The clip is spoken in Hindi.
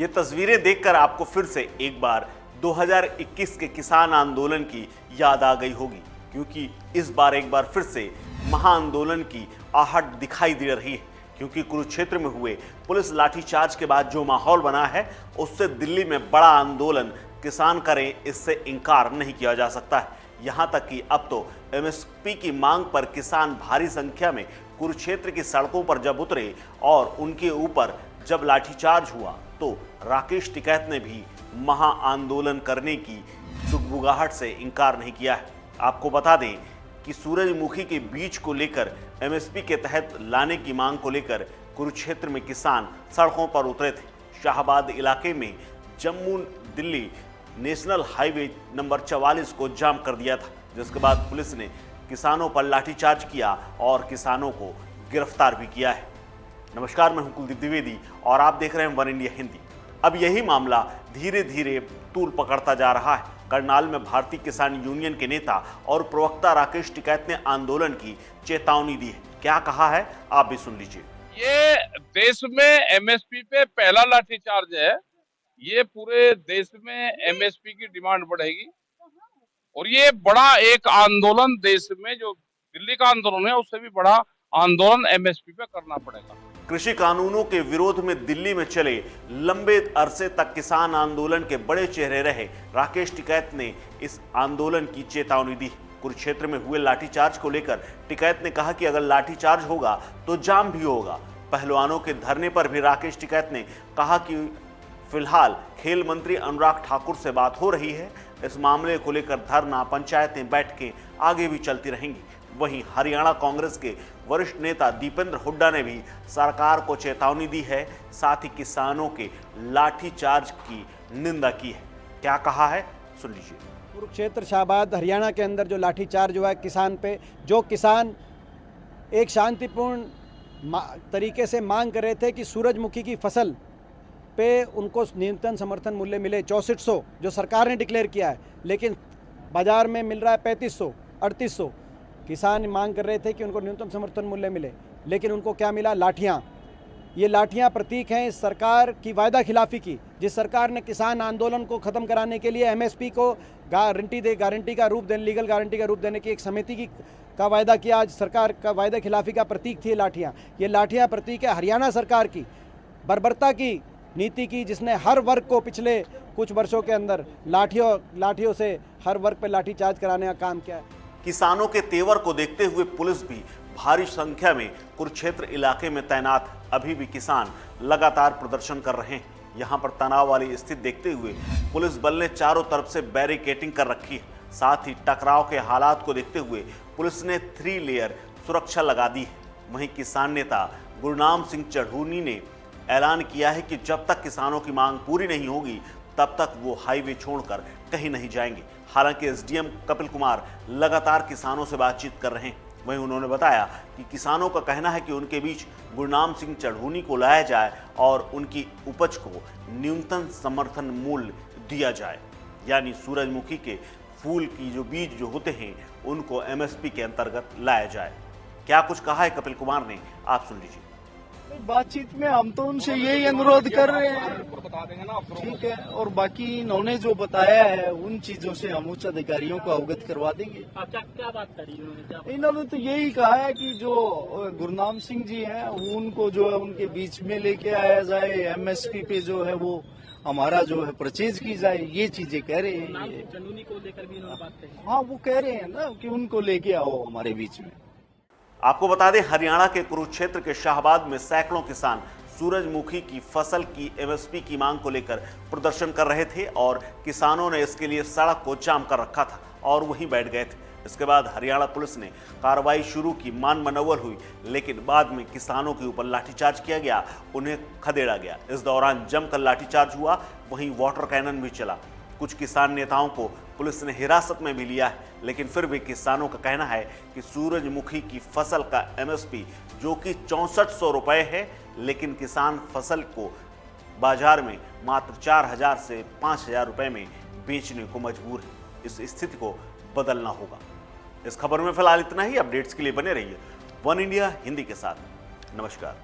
ये तस्वीरें देखकर आपको फिर से एक बार 2021 के किसान आंदोलन की याद आ गई होगी, क्योंकि इस बार एक बार फिर से महाआंदोलन की आहट दिखाई दे रही है। क्योंकि कुरुक्षेत्र में हुए पुलिस लाठीचार्ज के बाद जो माहौल बना है, उससे दिल्ली में बड़ा आंदोलन किसान करें, इससे इनकार नहीं किया जा सकता है। यहाँ तक कि अब तो एमएसपी की मांग पर किसान भारी संख्या में कुरुक्षेत्र की सड़कों पर जब उतरे और उनके ऊपर जब लाठीचार्ज हुआ, तो राकेश टिकैत ने भी महाआंदोलन करने की सुगबुगाहट से इनकार नहीं किया है। आपको बता दें कि सूरजमुखी के बीज को लेकर एमएसपी के तहत लाने की मांग को लेकर कुरुक्षेत्र में किसान सड़कों पर उतरे थे। शाहबाद इलाके में Jammu Delhi national highway number 44 को जाम कर दिया था, जिसके बाद पुलिस ने किसानों पर लाठीचार्ज किया और किसानों को गिरफ्तार भी किया है। नमस्कार, मैं हूं कुलदीप द्विवेदी और आप देख रहे हैं वन इंडिया हिंदी। अब यही मामला धीरे धीरे तूल पकड़ता जा रहा है। करनाल में भारतीय किसान यूनियन के नेता और प्रवक्ता राकेश टिकैत ने आंदोलन की चेतावनी दी है। क्या कहा है, आप भी सुन लीजिए। ये देश में एमएसपी पे पहला लाठीचार्ज है। ये पूरे देश में एमएसपी की डिमांड बढ़ेगी और ये बड़ा एक आंदोलन देश में, जो दिल्ली का आंदोलन है, उससे भी बड़ा आंदोलन एमएसपी पे करना पड़ेगा। कृषि कानूनों के विरोध में दिल्ली में चले लंबे अरसे तक किसान आंदोलन के बड़े चेहरे रहे राकेश टिकैत ने इस आंदोलन की चेतावनी दी। कुरुक्षेत्र में हुए लाठीचार्ज को लेकर टिकैत ने कहा कि अगर लाठीचार्ज होगा तो जाम भी होगा। पहलवानों के धरने पर भी राकेश टिकैत ने कहा कि फिलहाल खेल मंत्री अनुराग ठाकुर से बात हो रही है। इस मामले को लेकर धरना, पंचायतें, बैठकें आगे भी चलती रहेंगी। वहीं हरियाणा कांग्रेस के वरिष्ठ नेता दीपेंद्र हुड्डा ने भी सरकार को चेतावनी दी है, साथ ही किसानों के लाठीचार्ज की निंदा की है। क्या कहा है, सुन लीजिए। कुरुक्षेत्र शाहबाद हरियाणा के अंदर जो लाठीचार्ज हुआ है किसान पे, जो किसान एक शांतिपूर्ण तरीके से मांग कर रहे थे कि सूरजमुखी की फसल पे उनको न्यूनतम समर्थन मूल्य मिले 6400 जो सरकार ने डिक्लेयर किया है, लेकिन बाजार में मिल रहा है 3500, 3800। किसान मांग कर रहे थे कि उनको न्यूनतम समर्थन मूल्य मिले, लेकिन उनको क्या मिला? लाठियाँ। ये लाठियाँ प्रतीक हैं इस सरकार की वायदा खिलाफी की, जिस सरकार ने किसान आंदोलन को ख़त्म कराने के लिए एमएसपी को गारंटी का रूप देने, लीगल गारंटी का रूप देने की एक समिति का वायदा किया। आज सरकार का वायदा खिलाफी का प्रतीक थी लाठियाँ। ये लाठियाँ प्रतीक है हरियाणा सरकार की बर्बरता की नीति की, जिसने हर वर्ग को पिछले कुछ वर्षों के अंदर लाठियों से हर वर्ग पर लाठीचार्ज कराने का काम किया है। किसानों के तेवर को देखते हुए पुलिस भी भारी संख्या में कुरुक्षेत्र इलाके में तैनात। अभी भी किसान लगातार प्रदर्शन कर रहे हैं। यहां पर तनाव वाली स्थिति देखते हुए पुलिस बल ने चारों तरफ से बैरिकेडिंग कर रखी है। साथ ही टकराव के हालात को देखते हुए पुलिस ने 3 लेयर सुरक्षा लगा दी है। वहीं किसान नेता गुरनाम सिंह चढ़ूनी ने ऐलान किया है कि जब तक किसानों की मांग पूरी नहीं होगी, तब तक वो हाईवे छोड़कर कहीं नहीं जाएंगे। हालांकि एसडीएम कपिल कुमार लगातार किसानों से बातचीत कर रहे हैं। वहीं उन्होंने बताया कि किसानों का कहना है कि उनके बीच गुरनाम सिंह चढ़ूनी को लाया जाए और उनकी उपज को न्यूनतम समर्थन मूल्य दिया जाए, यानी सूरजमुखी के फूल की जो बीज जो होते हैं उनको एमएसपी के अंतर्गत लाया जाए। क्या कुछ कहा है कपिल कुमार ने, आप सुन लीजिए। बातचीत में हम तो उनसे यही अनुरोध कर रहे हैं, ठीक है, और बाकी इन्होंने जो बताया है उन चीजों से हम उच्च अधिकारियों को अवगत करवा देंगे। क्या बात करी इन्होंने तो यही कहा है कि जो गुरनाम सिंह जी हैं उनको जो है उनके बीच में लेके आया जाए, एमएसपी पे जो है वो हमारा जो है परचेज की जाए, ये चीजें कह रहे हैं। चंदूनी को लेकर भी इन्होंने बात कही। हाँ, वो कह रहे हैं ना कि उनको लेके आओ हमारे बीच में। आपको बता दें, हरियाणा के कुरुक्षेत्र के शाहबाद में सैकड़ों किसान सूरजमुखी की फसल की एमएसपी की मांग को लेकर प्रदर्शन कर रहे थे और किसानों ने इसके लिए सड़क को जाम कर रखा था और वहीं बैठ गए थे। इसके बाद हरियाणा पुलिस ने कार्रवाई शुरू की, मान मनौवल हुई, लेकिन बाद में किसानों के ऊपर लाठीचार्ज किया गया, उन्हें खदेड़ा गया। इस दौरान जमकर लाठीचार्ज हुआ, वहीं वाटर कैनन भी चला। कुछ किसान नेताओं को पुलिस ने हिरासत में भी लिया है, लेकिन फिर भी किसानों का कहना है कि सूरजमुखी की फसल का एमएसपी जो कि 6400 रुपये है, लेकिन किसान फसल को बाजार में मात्र 4000 से 5000 रुपये में बेचने को मजबूर है। इस स्थिति को बदलना होगा। इस खबर में फिलहाल इतना ही। अपडेट्स के लिए बने रहिए वन इंडिया हिंदी के साथ। नमस्कार।